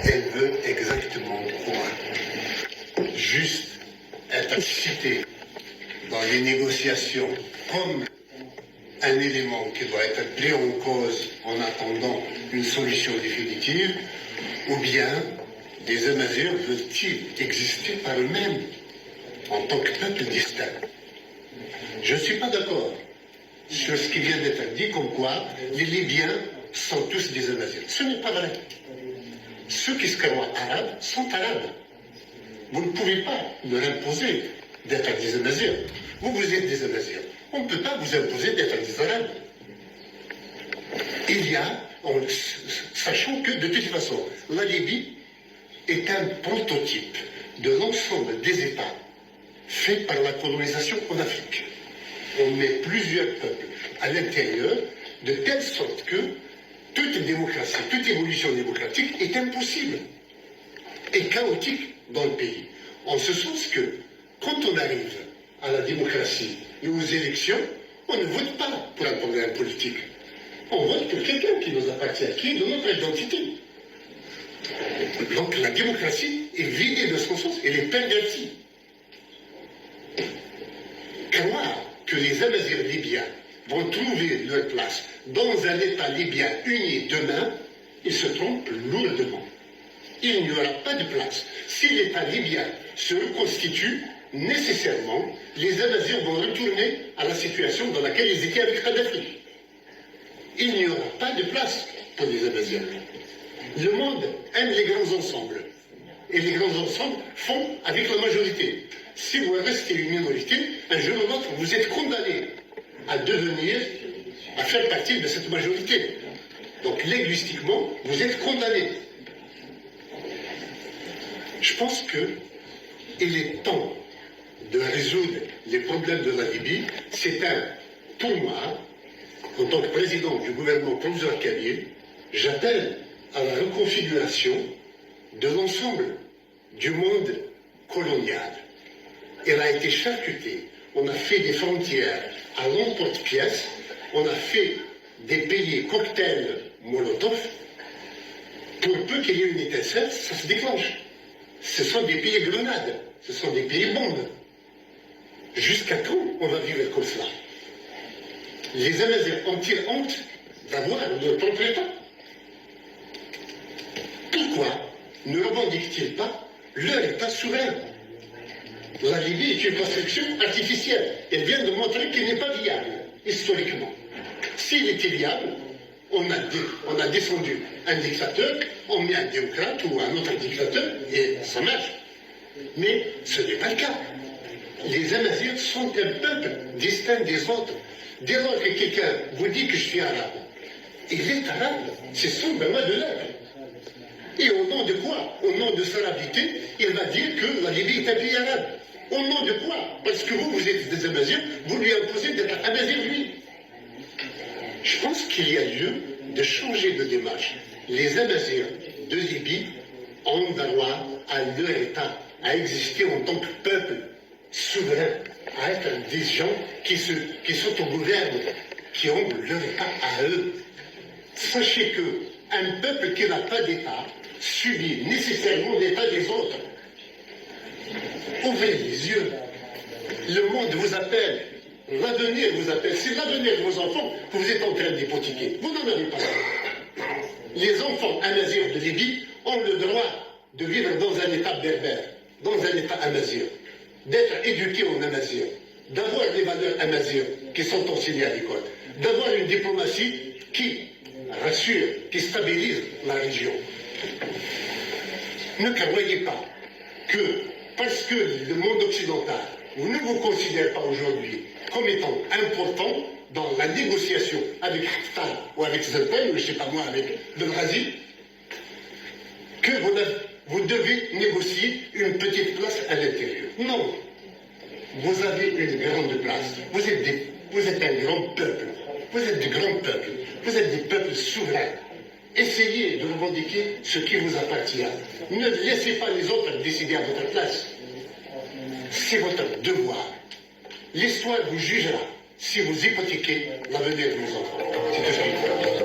Elle veut exactement quoi? Juste être citée dans les négociations comme un élément qui doit être pris en cause en attendant une solution définitive, ou bien des Amazirs veulent-ils exister par eux-mêmes en tant que peuple distinct? Je ne suis pas d'accord sur ce qui vient d'être dit, comme quoi les Libyens sont tous des Amazirs. Ce n'est pas vrai. Ceux qui se croient arabes sont arabes. Vous ne pouvez pas leur imposer d'être des Amazirs. Vous êtes des Amazirs. On ne peut pas vous imposer d'être des Arabes. Il y a, sachant que de toute façon, la Libye est un prototype de l'ensemble des États faits par la colonisation en Afrique. On met plusieurs peuples à l'intérieur de telle sorte que toute démocratie, toute évolution démocratique est impossible et chaotique dans le pays. En ce sens que, quand on arrive à la démocratie et aux élections, on ne vote pas pour un programme politique. On vote pour quelqu'un qui nous appartient, qui est de notre identité. Donc la démocratie est vidée de son sens, elle est pervertie. Croire que les Amazirs libyens vont trouver leur place dans un État libyen uni demain, ils se trompent lourdement. Il n'y aura pas de place. Si l'État libyen se reconstitue, nécessairement, les Amazirs vont retourner à la situation dans laquelle ils étaient avec Kadhafi. Il n'y aura pas de place pour les Amazirs. Le monde aime les grands ensembles. Et les grands ensembles font avec la majorité. Si vous restez une minorité, un jour ou l'autre, vous êtes condamné à devenir, à faire partie de cette majorité. Donc linguistiquement, vous êtes condamné. Je pense qu'il est temps de résoudre les problèmes de la Libye. Pour moi, en tant que président du gouvernement provisoire Kabylie, j'appelle à la reconfiguration de l'ensemble du monde colonial. Elle a été charcutée. On a fait des frontières à l'emporte-pièce. On a fait des pays cocktails Molotov. Pour peu qu'il y ait une étincelle, ça se déclenche. Ce sont des pays grenades. Ce sont des pays bombes. Jusqu'à quand on va vivre comme cela? Les Amazirs ont-ils honte d'avoir leur propre État? Pourquoi ne revendiquent-ils pas leur État souverain? La Libye est une construction artificielle. Elle vient de montrer qu'il n'est pas viable, historiquement. S'il était viable, on a descendu un dictateur, on met un démocrate ou un autre dictateur, et ça marche. Mais ce n'est pas le cas. Les Amazirs sont un peuple distinct des autres. Dès lors que quelqu'un vous dit que je suis arabe, il est arabe, c'est son droit de l'être. Et au nom de quoi? Au nom de sa arabité, il va dire que la Libye est un pays arabe. Au nom de quoi? Parce que vous êtes des Amazirs, vous lui imposez d'être Amazir lui. Je pense qu'il y a lieu de changer de démarche. Les Amazirs de Libye ont droit à leur État, à exister en tant que peuple souverain, à être des gens qui s'autogouvernent, qui ont leur État à eux. Sachez qu'un peuple qui n'a pas d'État subit nécessairement l'État des autres. Ouvrez les yeux. Le monde vous appelle. L'avenir vous appelle. C'est l'avenir de vos enfants que vous êtes en train d'hypothéquer. Vous n'en avez pas. Les enfants amazirs de Libye ont le droit de vivre dans un État berbère, dans un État amazir, d'être éduqués en amazir, d'avoir les valeurs amazir qui sont enseignées à l'école, d'avoir une diplomatie qui rassure, qui stabilise la région. Ne croyez pas que parce que le monde occidental ne vous considère pas aujourd'hui comme étant important dans la négociation avec Haftar ou avec Zaltan, ou je ne sais pas moi, avec Benghazi, que vous devez négocier une petite place à l'intérieur. Non. Vous avez une grande place. Vous êtes un grand peuple. Vous êtes des grands peuples. Vous êtes des peuples souverains. Essayez de revendiquer ce qui vous appartient. Ne laissez pas les autres décider à votre place. C'est votre devoir. L'histoire vous jugera si vous hypothéquez l'avenir de vos enfants. C'est tout ce qu'il faut.